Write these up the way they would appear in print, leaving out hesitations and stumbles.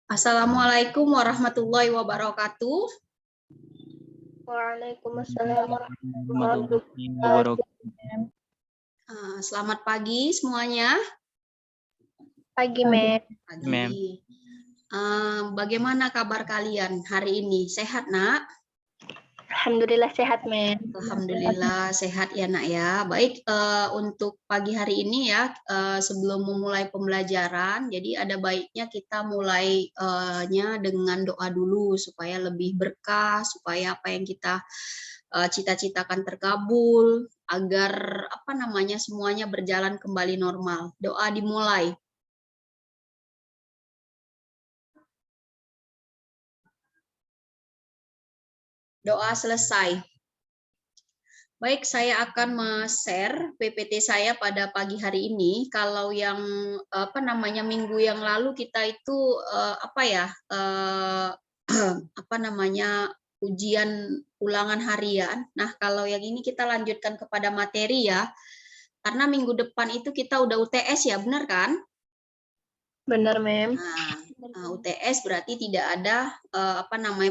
Assalamualaikum warahmatullahi wabarakatuh. Waalaikumsalam warahmatullahi warahmatullahi wabarakatuh. Selamat pagi semuanya. Pagi, Mem. Pagi. Bagaimana kabar kalian hari ini? Sehat, Nak? Alhamdulillah sehat, Mem. Alhamdulillah sehat ya, Nak ya. Baik, untuk pagi hari ini ya, sebelum memulai pembelajaran, jadi ada baiknya kita mulainya dengan doa dulu supaya lebih berkah, supaya apa yang kita cita-citakan terkabul, agar semuanya berjalan kembali normal. Doa dimulai. Doa selesai. Baik, saya akan share PPT saya pada pagi hari ini. Kalau yang minggu yang lalu kita itu ujian ulangan harian. Nah, kalau yang ini kita lanjutkan kepada materi ya. Karena minggu depan itu kita udah UTS ya, benar kan? Benar, Mem. Nah, UTS berarti tidak ada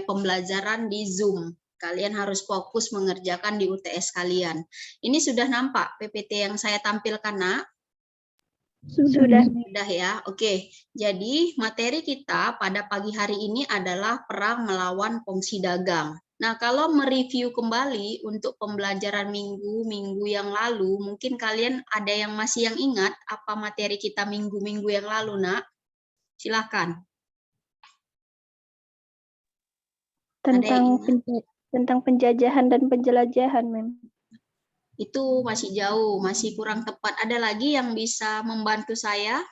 pembelajaran di Zoom. Kalian harus fokus mengerjakan di UTS kalian. Ini sudah nampak PPT yang saya tampilkan, Nak? Sudah. Sudah ya, oke. Jadi materi kita pada pagi hari ini adalah perang melawan kongsi dagang. Nah, kalau mereview kembali untuk pembelajaran minggu yang lalu, mungkin kalian ada yang masih yang ingat apa materi kita minggu yang lalu, Nak? Silakan. Tentang penjajahan dan penjelajahan, Mem. Itu masih jauh, masih kurang tepat. Ada lagi yang bisa membantu saya?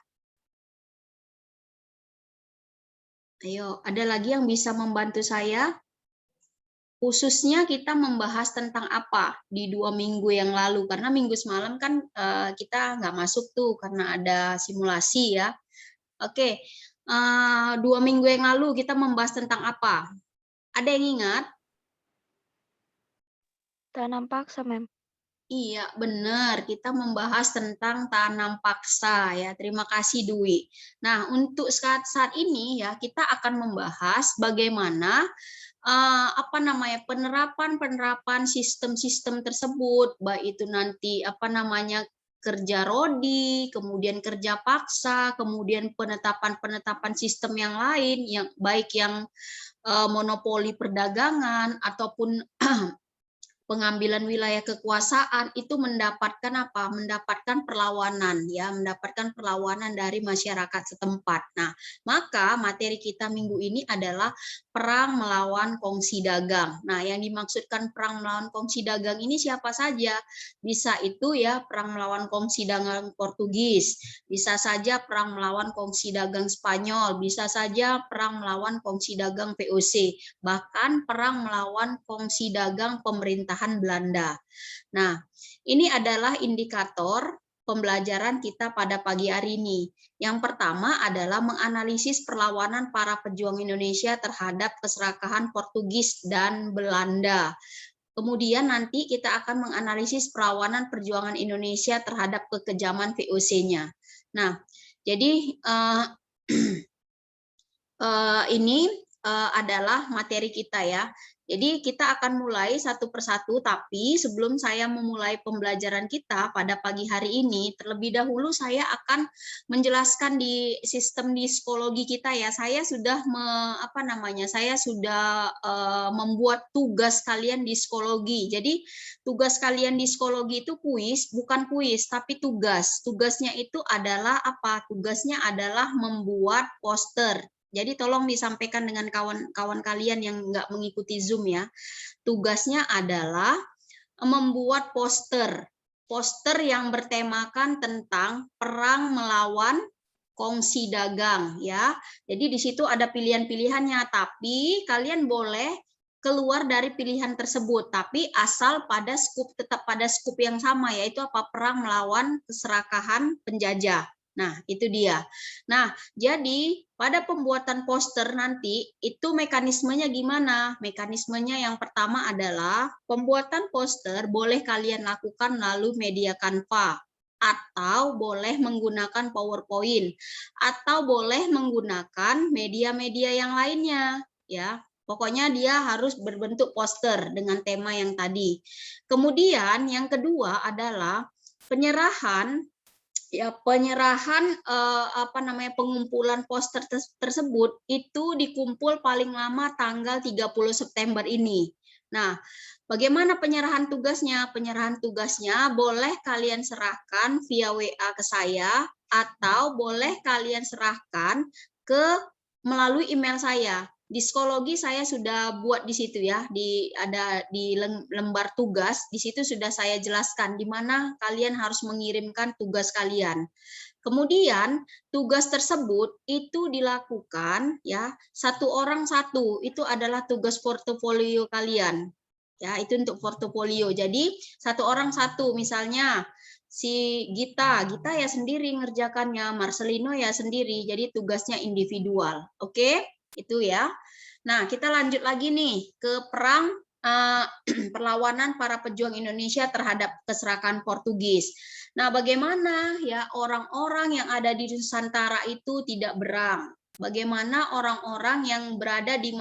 Ayo, ada lagi yang bisa membantu saya? Khususnya kita membahas tentang apa di 2 minggu yang lalu, karena minggu semalam kan kita nggak masuk tuh karena ada simulasi ya. Oke, 2 minggu yang lalu kita membahas tentang apa? Ada yang ingat? Tanam paksa, Mem. Iya, benar. Kita membahas tentang tanam paksa ya. Terima kasih Dwi. Nah, untuk saat ini ya kita akan membahas bagaimana penerapan sistem-sistem tersebut, baik itu nanti kerja rodi, kemudian kerja paksa, kemudian penetapan sistem yang lain yang baik yang monopoli perdagangan ataupun pengambilan wilayah kekuasaan itu mendapatkan apa? Mendapatkan perlawanan ya, mendapatkan perlawanan dari masyarakat setempat. Nah, maka materi kita minggu ini adalah perang melawan kongsi dagang. Nah, yang dimaksudkan perang melawan kongsi dagang ini siapa saja? Bisa itu ya perang melawan kongsi dagang Portugis, bisa saja perang melawan kongsi dagang Spanyol, bisa saja perang melawan kongsi dagang VOC, bahkan perang melawan kongsi dagang pemerintahan Belanda. Nah, ini adalah indikator pembelajaran kita pada pagi hari ini. Yang pertama adalah menganalisis perlawanan para pejuang Indonesia terhadap keserakahan Portugis dan Belanda. Kemudian nanti kita akan menganalisis perlawanan perjuangan Indonesia terhadap kekejaman VOC-nya. Nah, jadi ini adalah materi kita ya. Jadi kita akan mulai satu persatu, tapi sebelum saya memulai pembelajaran kita pada pagi hari ini, terlebih dahulu saya akan menjelaskan di sistem di psikologi kita ya. Saya sudah membuat tugas kalian di psikologi. Jadi tugas kalian di psikologi itu bukan kuis, tapi tugas. Tugasnya itu adalah apa? Tugasnya adalah membuat poster. Jadi tolong disampaikan dengan kawan-kawan kalian yang nggak mengikuti Zoom ya. Tugasnya adalah membuat poster. Poster yang bertemakan tentang perang melawan kongsi dagang ya. Jadi di situ ada pilihan-pilihannya, tapi kalian boleh keluar dari pilihan tersebut, tapi asal tetap pada skup yang sama, yaitu apa? Perang melawan keserakahan penjajah. Nah, itu dia. Nah, jadi pada pembuatan poster nanti itu mekanismenya gimana? Mekanismenya yang pertama adalah pembuatan poster boleh kalian lakukan melalui media Canva atau boleh menggunakan PowerPoint, atau boleh menggunakan media-media yang lainnya, ya. Pokoknya dia harus berbentuk poster dengan tema yang tadi. Kemudian yang kedua adalah penyerahan pengumpulan poster tersebut itu dikumpul paling lama tanggal 30 September ini. Nah, bagaimana penyerahan tugasnya? Penyerahan tugasnya boleh kalian serahkan via WA ke saya atau boleh kalian serahkan melalui email saya. Di psikologi saya sudah buat di situ ya, ada di lembar tugas, di situ sudah saya jelaskan di mana kalian harus mengirimkan tugas kalian. Kemudian tugas tersebut itu dilakukan ya satu orang satu, itu adalah tugas portofolio kalian. Ya, itu untuk portofolio. Jadi satu orang satu, misalnya si Gita ya sendiri ngerjakannya, Marcelino ya sendiri, jadi tugasnya individual. Oke? Itu ya. Nah, kita lanjut lagi nih ke perang perlawanan para pejuang Indonesia terhadap keserakan Portugis. Nah, bagaimana ya orang-orang yang ada di Nusantara itu tidak berang? Bagaimana orang-orang yang berada di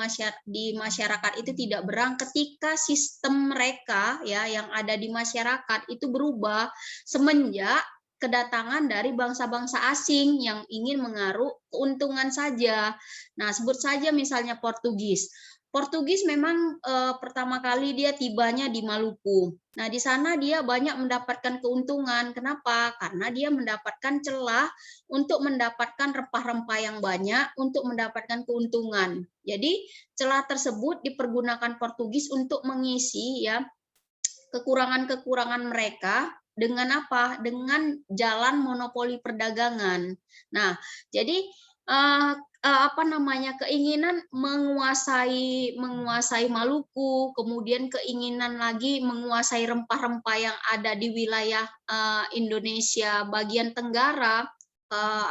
masyarakat itu tidak berang ketika sistem mereka ya yang ada di masyarakat itu berubah semenjak kedatangan dari bangsa-bangsa asing yang ingin mengaruh keuntungan saja. Nah, sebut saja misalnya Portugis. Portugis memang pertama kali dia tibanya di Maluku. Nah, di sana dia banyak mendapatkan keuntungan. Kenapa? Karena dia mendapatkan celah untuk mendapatkan rempah-rempah yang banyak untuk mendapatkan keuntungan. Jadi, celah tersebut dipergunakan Portugis untuk mengisi ya kekurangan-kekurangan mereka dengan apa? Dengan jalan monopoli perdagangan. Nah, jadi keinginan menguasai Maluku, kemudian keinginan lagi menguasai rempah-rempah yang ada di wilayah Indonesia bagian Tenggara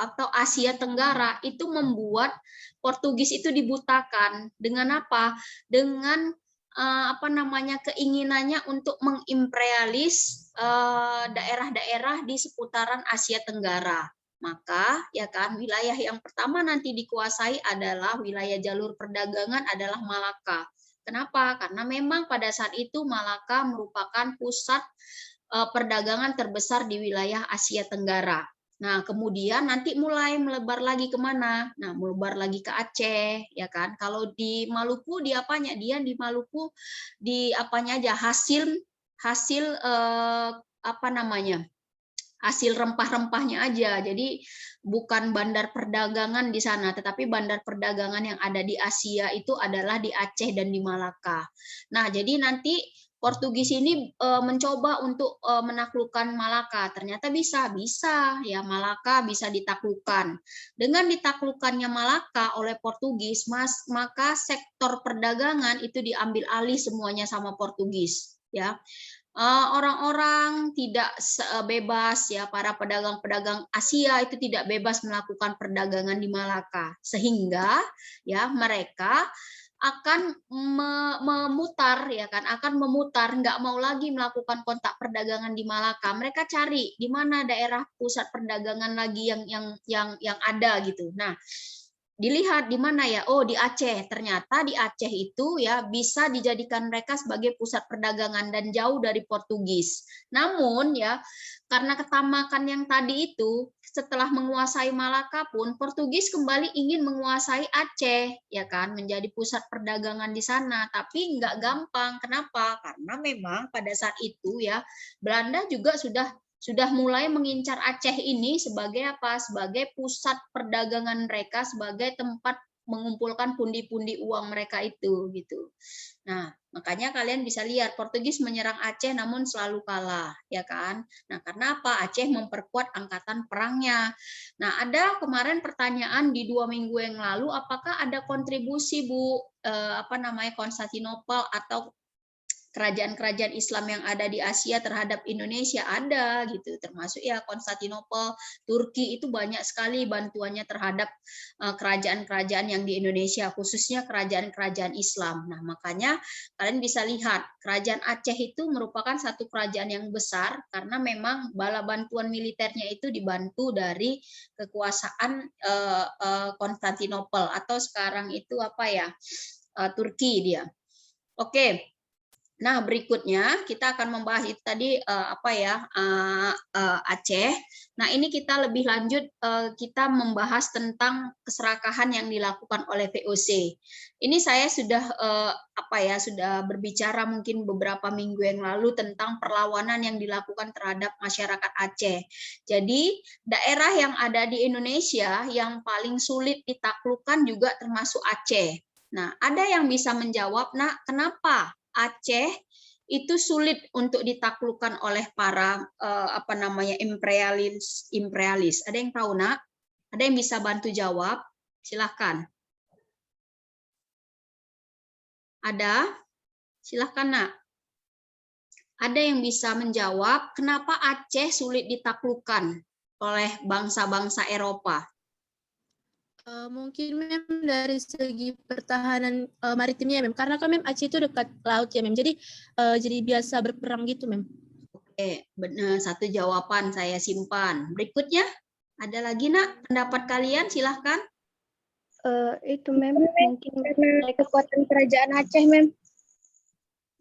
atau Asia Tenggara itu membuat Portugis itu dibutakan dengan apa? Dengan keinginannya untuk mengimperialis daerah-daerah di seputaran Asia Tenggara. Maka ya kan wilayah yang pertama nanti dikuasai adalah wilayah jalur perdagangan adalah Malaka. Kenapa? Karena memang pada saat itu Malaka merupakan pusat perdagangan terbesar di wilayah Asia Tenggara. Nah, kemudian nanti mulai melebar lagi kemana? Nah, melebar lagi ke Aceh, ya kan? Kalau di Maluku, di apanya? Dia di Maluku, di apanya aja? Hasil hasil rempah-rempahnya aja. Jadi bukan bandar perdagangan di sana, tetapi bandar perdagangan yang ada di Asia itu adalah di Aceh dan di Malaka. Nah, jadi nanti Portugis ini mencoba untuk menaklukkan Malaka. Ternyata bisa ya Malaka bisa ditaklukkan. Dengan ditaklukkannya Malaka oleh Portugis, maka sektor perdagangan itu diambil alih semuanya sama Portugis, ya. Orang-orang tidak bebas ya, para pedagang-pedagang Asia itu tidak bebas melakukan perdagangan di Malaka, sehingga ya mereka akan memutar ya kan, akan memutar, nggak mau lagi melakukan kontak perdagangan di Malaka. Mereka cari di mana daerah pusat perdagangan lagi yang ada gitu. Nah, dilihat di mana ya, oh di Aceh. Ternyata di Aceh itu ya bisa dijadikan mereka sebagai pusat perdagangan dan jauh dari Portugis. Namun ya karena ketamakan yang tadi itu, setelah menguasai Malaka pun Portugis kembali ingin menguasai Aceh, ya kan, menjadi pusat perdagangan di sana. Tapi nggak gampang. Kenapa? Karena memang pada saat itu ya Belanda juga sudah mulai mengincar Aceh ini sebagai apa? Sebagai pusat perdagangan mereka, sebagai tempat mengumpulkan pundi-pundi uang mereka itu gitu. Nah, makanya kalian bisa lihat Portugis menyerang Aceh namun selalu kalah, ya kan? Nah, karena apa? Aceh memperkuat angkatan perangnya. Nah, ada kemarin pertanyaan di 2 minggu yang lalu, apakah ada kontribusi Bu Konstantinopel atau kerajaan-kerajaan Islam yang ada di Asia terhadap Indonesia ada gitu, termasuk ya Konstantinopel, Turki itu banyak sekali bantuannya terhadap kerajaan-kerajaan yang di Indonesia, khususnya kerajaan-kerajaan Islam. Nah, makanya kalian bisa lihat kerajaan Aceh itu merupakan satu kerajaan yang besar karena memang bala bantuan militernya itu dibantu dari kekuasaan Konstantinopel atau sekarang itu apa ya, Turki dia. Oke. Nah, berikutnya kita akan membahas itu tadi Aceh. Nah, ini kita lebih lanjut kita membahas tentang keserakahan yang dilakukan oleh VOC. Ini saya sudah sudah berbicara mungkin beberapa minggu yang lalu tentang perlawanan yang dilakukan terhadap masyarakat Aceh. Jadi, daerah yang ada di Indonesia yang paling sulit ditaklukkan juga termasuk Aceh. Nah, ada yang bisa menjawab, "Nak, kenapa Aceh itu sulit untuk ditaklukkan oleh para imperialis? Ada yang tahu, Nak? Ada yang bisa bantu jawab? Silahkan. Ada? Silahkan, Nak. Ada yang bisa menjawab kenapa Aceh sulit ditaklukkan oleh bangsa-bangsa Eropa? Mungkin Mem dari segi pertahanan maritimnya Mem, karena kan Mem Aceh itu dekat laut ya Mem, jadi biasa berperang gitu Mem. Oke, benar, satu jawaban saya simpan. Berikutnya, ada lagi Nak pendapat kalian? Silahkan. Itu Mem, mungkin karena kekuatan kerajaan Aceh Mem.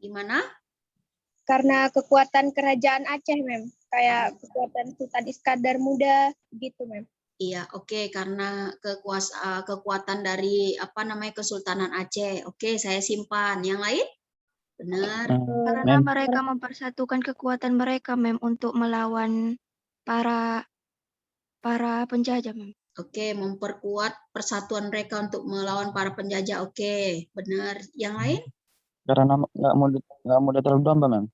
Gimana? Karena kekuatan kerajaan Aceh Mem, kayak kekuatan Sultan Iskandar Muda gitu Mem. Iya, oke, karena kekuatan dari Kesultanan Aceh. Oke, saya simpan. Yang lain? Benar. Karena mereka mempersatukan kekuatan mereka, Mem, untuk melawan para penjajah, Mem. Oke, memperkuat persatuan mereka untuk melawan para penjajah. Oke, benar. Yang lain? Karena nggak mudah terlalu domba, Mem.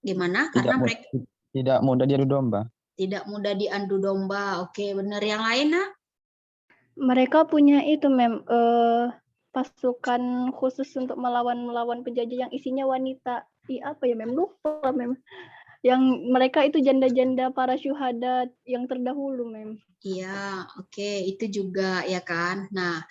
Gimana? Karena mereka tidak mudah diadu domba. Tidak mudah diadu domba. Oke, benar. Yang lain, Nak? Mereka punya itu Mem, pasukan khusus untuk melawan penjajah yang isinya wanita. Apa ya Mem? Lupa Mem. Yang mereka itu janda-janda para syuhada yang terdahulu Mem. Iya, oke, itu juga ya kan. Nah,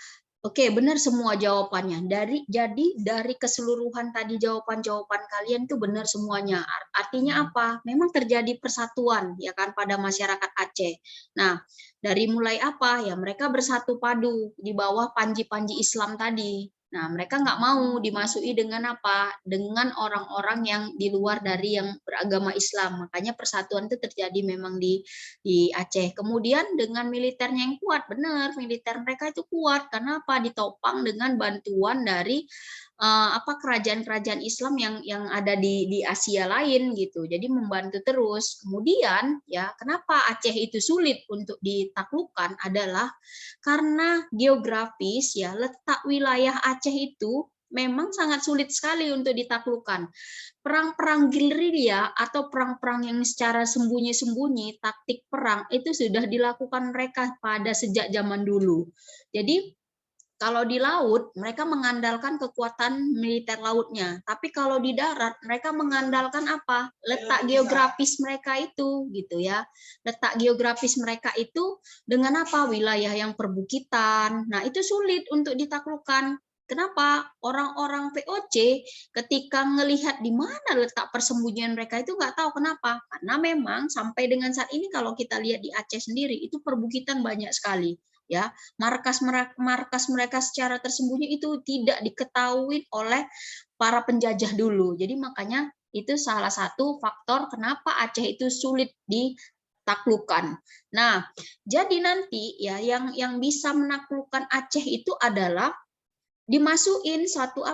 oke, benar semua jawabannya. Jadi dari keseluruhan tadi jawaban-jawaban kalian itu benar semuanya. Artinya apa? Memang terjadi persatuan ya kan pada masyarakat Aceh. Nah, dari mulai apa? Ya mereka bersatu padu di bawah panji-panji Islam tadi. Nah, mereka nggak mau dimasuki dengan apa? Dengan orang-orang yang di luar dari yang beragama Islam. Makanya persatuan itu terjadi memang di Aceh. Kemudian dengan militernya yang kuat, benar, militer mereka itu kuat. Karena apa? Ditopang dengan bantuan dari kerajaan-kerajaan Islam yang ada di Asia lain gitu. Jadi membantu terus. Kemudian ya, kenapa Aceh itu sulit untuk ditaklukkan adalah karena geografis ya, letak wilayah Aceh itu memang sangat sulit sekali untuk ditaklukkan. Perang-perang gerilya atau perang-perang yang secara sembunyi-sembunyi, taktik perang itu sudah dilakukan mereka pada sejak zaman dulu. Jadi kalau di laut, mereka mengandalkan kekuatan militer lautnya. Tapi kalau di darat, mereka mengandalkan apa? Letak geografis mereka itu, gitu ya. Letak geografis mereka itu dengan apa? Wilayah yang perbukitan. Nah, itu sulit untuk ditaklukkan. Kenapa? Orang-orang VOC ketika melihat di mana letak persembunyian mereka itu nggak tahu kenapa. Karena memang sampai dengan saat ini kalau kita lihat di Aceh sendiri, itu perbukitan banyak sekali. Ya, markas mereka secara tersembunyi itu tidak diketahui oleh para penjajah dulu. Jadi makanya itu salah satu faktor kenapa Aceh itu sulit ditaklukkan. Nah, jadi nanti ya yang bisa menaklukkan Aceh itu adalah dimasukin satu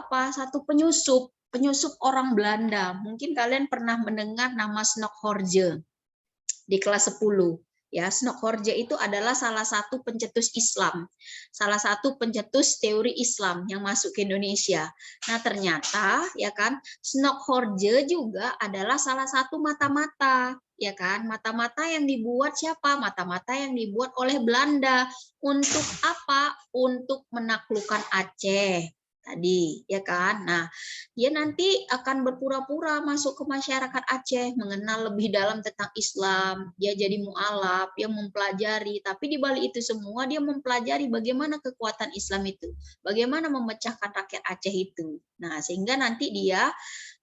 penyusup orang Belanda. Mungkin kalian pernah mendengar nama Snoekhorje di kelas 10. Ya, Snoekhorje itu adalah salah satu pencetus Islam, salah satu pencetus teori Islam yang masuk ke Indonesia. Nah, ternyata ya kan Snoekhorje juga adalah salah satu mata-mata, ya kan? Mata-mata yang dibuat siapa? Mata-mata yang dibuat oleh Belanda untuk apa? Untuk menaklukkan Aceh. tadi, ya kan? Nah, dia nanti akan berpura-pura masuk ke masyarakat Aceh, mengenal lebih dalam tentang Islam, dia jadi mualaf, dia mempelajari, tapi di balik itu semua dia mempelajari bagaimana kekuatan Islam itu, bagaimana memecahkan rakyat Aceh itu. Nah, sehingga nanti dia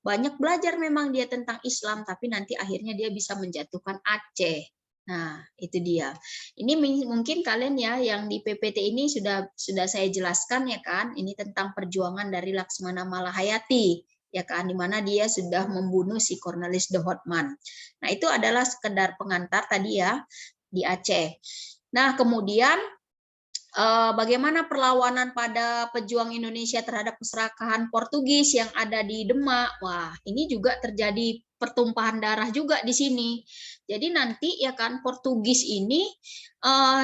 banyak belajar memang dia tentang Islam, tapi nanti akhirnya dia bisa menjatuhkan Aceh. Nah, itu dia. Ini mungkin kalian ya yang di PPT ini sudah saya jelaskan ya kan. Ini tentang perjuangan dari Laksmana Malahayati ya kan, di mana dia sudah membunuh si Cornelis de Houtman. Nah, itu adalah sekedar pengantar tadi ya di Aceh. Nah, kemudian bagaimana perlawanan pada pejuang Indonesia terhadap keserakahan Portugis yang ada di Demak. Wah, ini juga terjadi pertumpahan darah juga di sini. Jadi nanti ya kan Portugis ini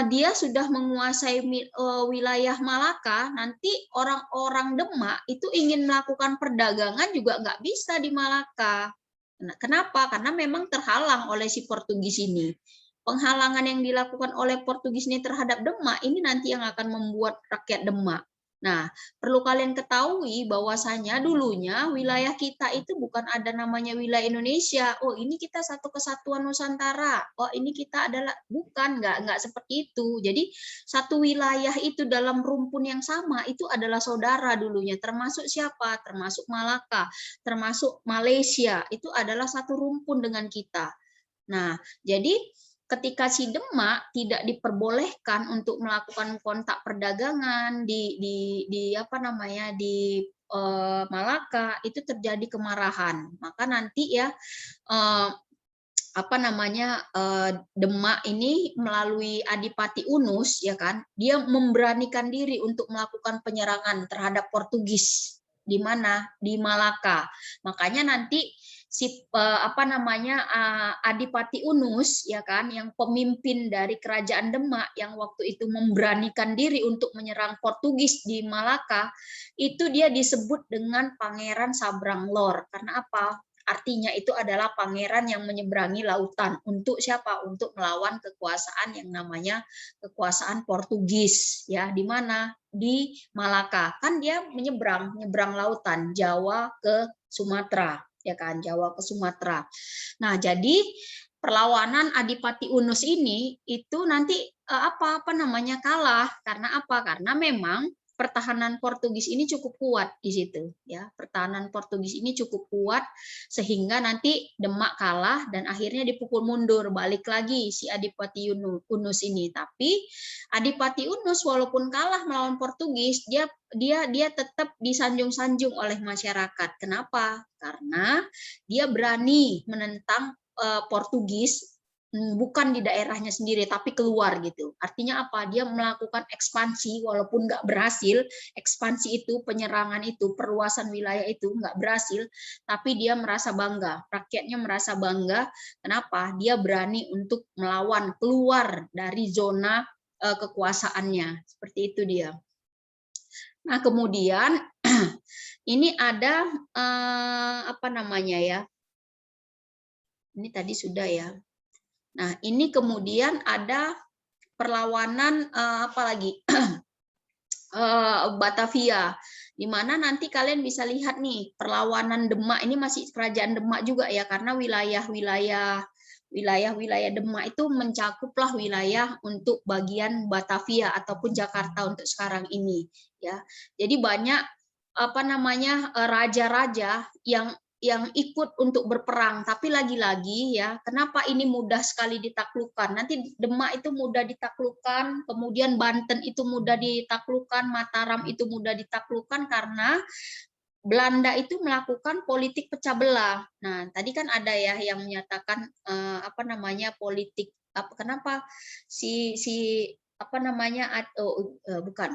dia sudah menguasai wilayah Malaka, nanti orang-orang Demak itu ingin melakukan perdagangan juga nggak bisa di Malaka. Nah, kenapa? Karena memang terhalang oleh si Portugis ini. Penghalangan yang dilakukan oleh Portugis ini terhadap Demak ini nanti yang akan membuat rakyat Demak. Nah, perlu kalian ketahui bahwasanya dulunya wilayah kita itu bukan ada namanya wilayah Indonesia. Oh, ini kita satu kesatuan Nusantara. Oh, ini kita adalah bukan, nggak seperti itu. Jadi satu wilayah itu dalam rumpun yang sama itu adalah saudara dulunya. Termasuk siapa? Termasuk Malaka, termasuk Malaysia. Itu adalah satu rumpun dengan kita. Nah, jadi ketika si Demak tidak diperbolehkan untuk melakukan kontak perdagangan di apa namanya di Malaka, itu terjadi kemarahan. Maka nanti ya apa namanya Demak ini melalui Adipati Unus ya kan, dia memberanikan diri untuk melakukan penyerangan terhadap Portugis di mana di Malaka. Makanya nanti si apa namanya Adipati Unus ya kan, yang pemimpin dari kerajaan Demak yang waktu itu memberanikan diri untuk menyerang Portugis di Malaka, itu dia disebut dengan Pangeran Sabrang Lor. Karena apa? Artinya itu adalah pangeran yang menyeberangi lautan. Untuk siapa? Untuk melawan kekuasaan yang namanya kekuasaan Portugis ya, di mana? Di Malaka. Kan dia menyeberang lautan Jawa ke Sumatera ya kan, Jawa ke Sumatera. Nah, jadi perlawanan Adipati Unus ini itu nanti apa namanya kalah. Karena apa? Karena memang pertahanan Portugis ini cukup kuat di situ ya. Pertahanan Portugis ini cukup kuat sehingga nanti Demak kalah dan akhirnya dipukul mundur, balik lagi si Adipati Unus ini. Tapi Adipati Unus walaupun kalah melawan Portugis, dia tetap disanjung-sanjung oleh masyarakat. Kenapa? Karena dia berani menentang Portugis, bukan di daerahnya sendiri tapi keluar gitu. Artinya apa? Dia melakukan ekspansi walaupun nggak berhasil. Ekspansi itu, penyerangan itu, perluasan wilayah itu nggak berhasil, tapi dia merasa bangga, rakyatnya merasa bangga. Kenapa? Dia berani untuk melawan, keluar dari zona kekuasaannya. Seperti itu dia. Nah, kemudian ini ada apa namanya ya? Ini tadi sudah ya. Nah, ini kemudian ada perlawanan apa lagi? Batavia, di mana nanti kalian bisa lihat nih perlawanan Demak ini masih kerajaan Demak juga ya, karena wilayah-wilayah Demak itu mencakuplah wilayah untuk bagian Batavia ataupun Jakarta untuk sekarang ini ya. Jadi banyak apa namanya raja-raja yang ikut untuk berperang, tapi lagi-lagi ya, kenapa ini mudah sekali ditaklukkan? Nanti Demak itu mudah ditaklukkan, kemudian Banten itu mudah ditaklukkan, Mataram itu mudah ditaklukkan karena Belanda itu melakukan politik pecah belah. Nah, tadi kan ada ya yang menyatakan apa namanya politik apa, kenapa si apa namanya bukan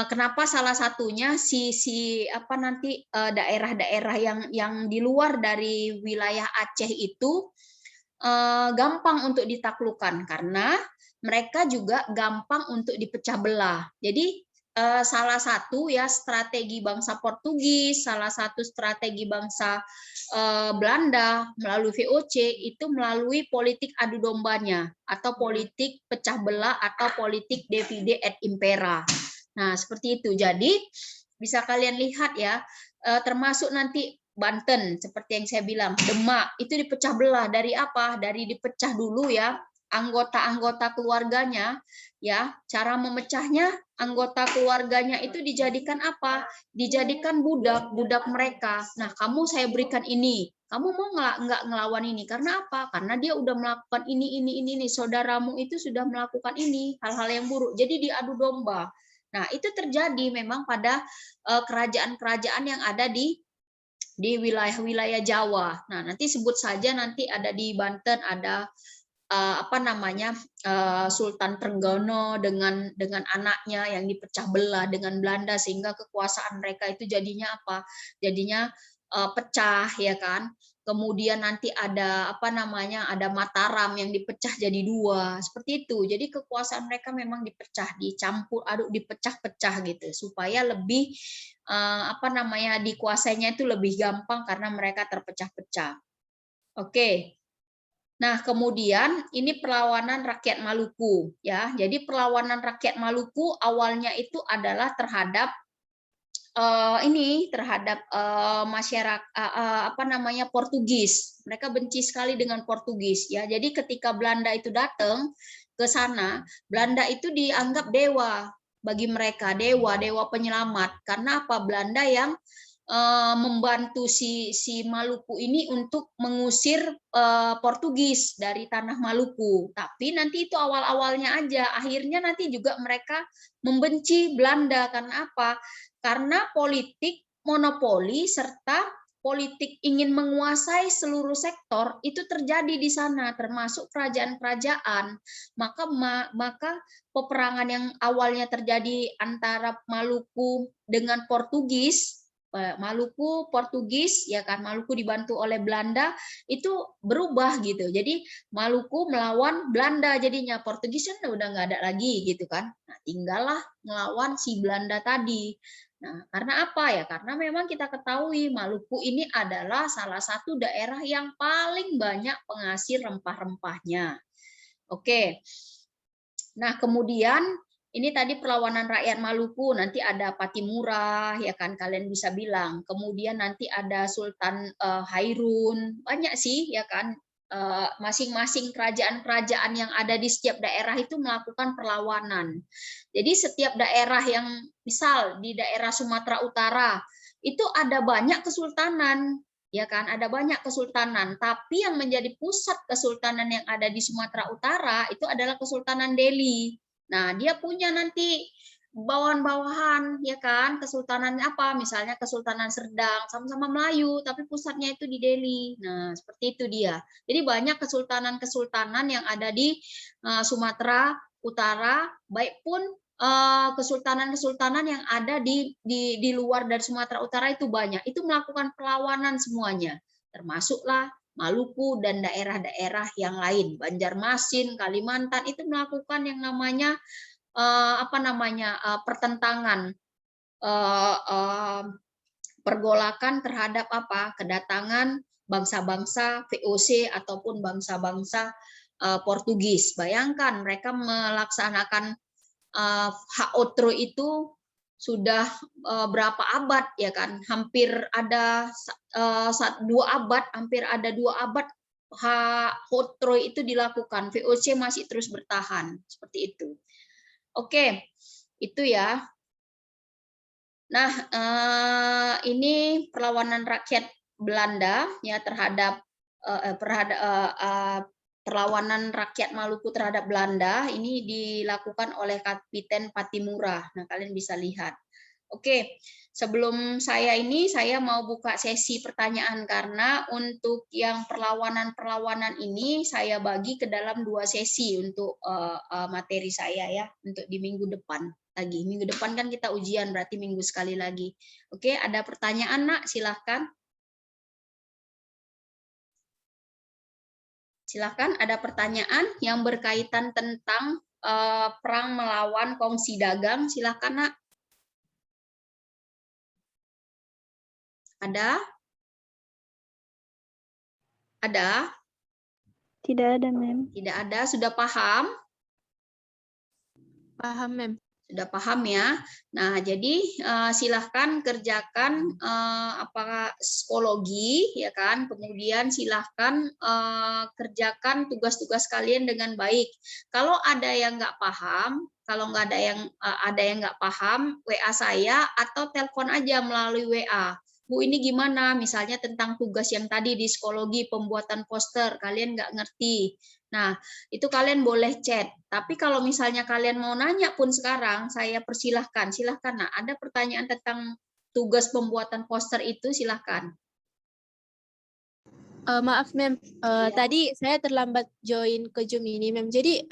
kenapa salah satunya si apa nanti daerah-daerah yang di luar dari wilayah Aceh itu gampang untuk ditaklukkan karena mereka juga gampang untuk dipecah belah. Jadi salah satu ya strategi bangsa Portugis, salah satu strategi bangsa Belanda melalui VOC itu melalui politik adu dombanya atau politik pecah belah atau politik divide et impera. Nah, seperti itu. Jadi bisa kalian lihat ya, termasuk nanti Banten seperti yang saya bilang, Demak itu dipecah belah dari apa? Dari dipecah dulu ya anggota-anggota keluarganya ya. Cara memecahnya, anggota keluarganya itu dijadikan apa? Dijadikan budak mereka. Nah, kamu saya berikan ini. Kamu mau nggak ngelawan ini? Karena apa? Karena dia udah melakukan ini. Saudaramu itu sudah melakukan ini, hal-hal yang buruk. Jadi diadu domba. Nah, itu terjadi memang pada kerajaan-kerajaan yang ada di wilayah-wilayah Jawa. Nah, nanti sebut saja nanti ada di Banten ada Sultan Trenggono dengan anaknya yang dipecah belah dengan Belanda sehingga kekuasaan mereka itu jadinya apa? Jadinya pecah ya kan. Kemudian nanti ada ada Mataram yang dipecah jadi dua seperti itu. Jadi kekuasaan mereka memang dipecah, dicampur aduk, dipecah-pecah gitu supaya lebih dikuasainya itu lebih gampang karena mereka terpecah-pecah. Oke. Nah, kemudian ini perlawanan rakyat Maluku ya. Jadi perlawanan rakyat Maluku awalnya itu adalah terhadap masyarakat Portugis. Mereka benci sekali dengan Portugis ya. Jadi ketika Belanda itu datang ke sana, Belanda itu dianggap dewa bagi mereka, dewa penyelamat. Karena apa? Belanda yang membantu si Maluku ini untuk mengusir Portugis dari tanah Maluku. Tapi nanti itu awal-awalnya aja, akhirnya nanti juga mereka membenci Belanda. Karena apa? Karena politik monopoli serta politik ingin menguasai seluruh sektor itu terjadi di sana, termasuk kerajaan-kerajaan. Maka peperangan yang awalnya terjadi antara Maluku dengan Portugis, Maluku Portugis ya kan, Maluku dibantu oleh Belanda itu berubah gitu. Jadi Maluku melawan Belanda, jadinya Portugis kan udah nggak ada lagi gitu kan. Nah, tinggallah melawan si Belanda tadi. Nah, karena apa ya? Karena memang kita ketahui Maluku ini adalah salah satu daerah yang paling banyak penghasil rempah-rempahnya. Oke. Nah, kemudian ini tadi perlawanan rakyat Maluku, nanti ada Patimura, ya kan kalian bisa bilang. Kemudian nanti ada Sultan Hairun, banyak sih ya kan. Masing-masing kerajaan-kerajaan yang ada di setiap daerah itu melakukan perlawanan. Jadi setiap daerah yang misal di daerah Sumatera Utara itu ada banyak kesultanan, ya kan, ada banyak kesultanan. Tapi yang menjadi pusat kesultanan yang ada di Sumatera Utara itu adalah Kesultanan Delhi. Nah, dia punya nanti bawahan-bawahan, ya kan, kesultanan apa, misalnya Kesultanan Serdang, sama-sama Melayu, tapi pusatnya itu di Delhi. Nah, seperti itu dia. Jadi banyak kesultanan-kesultanan yang ada di Sumatera Utara, baik pun kesultanan-kesultanan yang ada di luar dari Sumatera Utara itu banyak. Itu melakukan perlawanan semuanya, termasuklah Maluku dan daerah-daerah yang lain, Banjarmasin, Kalimantan itu melakukan yang namanya pertentangan, pergolakan terhadap apa? Kedatangan bangsa-bangsa VOC ataupun bangsa-bangsa Portugis. Bayangkan mereka melaksanakan hak outro itu sudah berapa abad ya kan, hampir ada 2 abad, hampir ada 2 abad hak outro itu dilakukan, VOC masih terus bertahan seperti itu. Oke, itu ya. Nah, ini perlawanan rakyat Belanda ya terhadap perlawanan rakyat Maluku terhadap Belanda ini dilakukan oleh Kapiten Patimura. Nah, kalian bisa lihat. Oke, sebelum saya mau buka sesi pertanyaan karena untuk yang perlawanan-perlawanan ini saya bagi ke dalam 2 sesi untuk materi saya ya, untuk di minggu depan lagi. Minggu depan kan kita ujian, berarti minggu sekali lagi. Oke, ada pertanyaan, Nak? Silahkan. Silahkan, ada pertanyaan yang berkaitan tentang perang melawan kongsi dagang. Silahkan, Nak. Ada? Ada? Tidak ada, Mem. Tidak ada. Sudah paham? Paham, Mem. Sudah paham ya? Nah, jadi silahkan kerjakan apakah psikologi, ya kan? Kemudian silahkan kerjakan tugas-tugas kalian dengan baik. Kalau ada yang nggak paham, kalau nggak ada yang nggak paham, WA saya atau telepon aja melalui WA. Bu, ini gimana? Misalnya tentang tugas yang tadi di psikologi, pembuatan poster, kalian nggak ngerti. Nah, itu kalian boleh chat. Tapi kalau misalnya kalian mau nanya pun sekarang, saya persilahkan. Silahkan. Nah, ada pertanyaan tentang tugas pembuatan poster itu, silahkan. Maaf, Mem. Tadi saya terlambat join ke Zoom ini, Mem. Jadi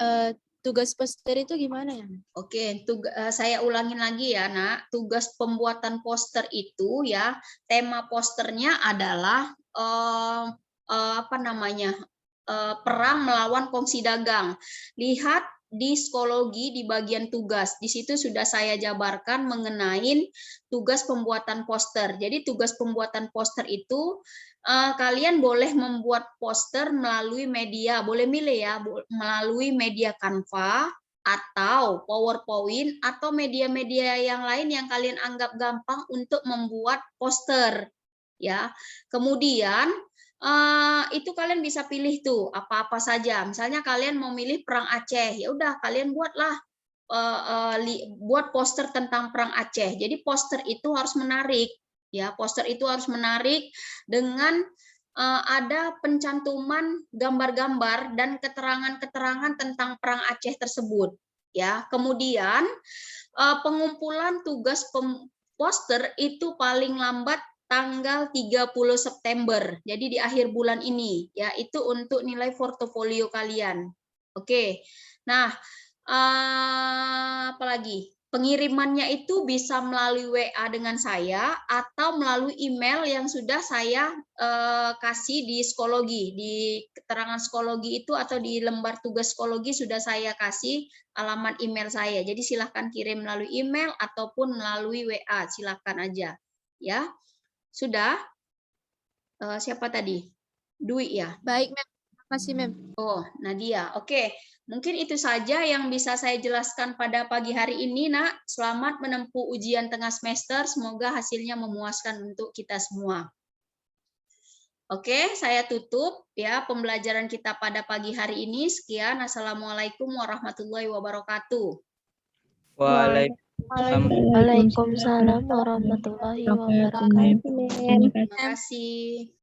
tugas poster itu gimana ya, Mem? Oke, Saya ulangin lagi ya, Nak. Tugas pembuatan poster itu ya, tema posternya adalah apa namanya? Perang melawan kongsi dagang. Lihat di psikologi di bagian tugas. Di situ sudah saya jabarkan mengenai tugas pembuatan poster. Jadi tugas pembuatan poster itu kalian boleh membuat poster melalui media, boleh milih ya, melalui media Canva atau PowerPoint atau media-media yang lain yang kalian anggap gampang untuk membuat poster ya. Kemudian itu kalian bisa pilih tuh apa-apa saja. Misalnya kalian mau milih perang Aceh, ya udah kalian buatlah buat poster tentang perang Aceh. Jadi poster itu harus menarik, ya. Poster itu harus menarik dengan ada pencantuman gambar-gambar dan keterangan-keterangan tentang perang Aceh tersebut, ya. Kemudian pengumpulan tugas poster itu paling lambat tanggal 30 September. Jadi di akhir bulan ini, ya, itu untuk nilai portofolio kalian. Oke. Nah, apalagi? Pengirimannya itu bisa melalui WA dengan saya atau melalui email yang sudah saya kasih di psikologi, di keterangan psikologi itu atau di lembar tugas psikologi sudah saya kasih alamat email saya. Jadi silahkan kirim melalui email ataupun melalui WA, silahkan aja, ya. Sudah? Siapa tadi? Dwi ya? Baik, Mem. Terima kasih, Mem. Oh, Nadia. Oke. Mungkin itu saja yang bisa saya jelaskan pada pagi hari ini, Nak. Selamat menempuh ujian tengah semester. Semoga hasilnya memuaskan untuk kita semua. Oke, saya tutup ya pembelajaran kita pada pagi hari ini. Sekian. Assalamualaikum warahmatullahi wabarakatuh. Waalaikumsalam warahmatullahi wabarakatuh. Terima kasih.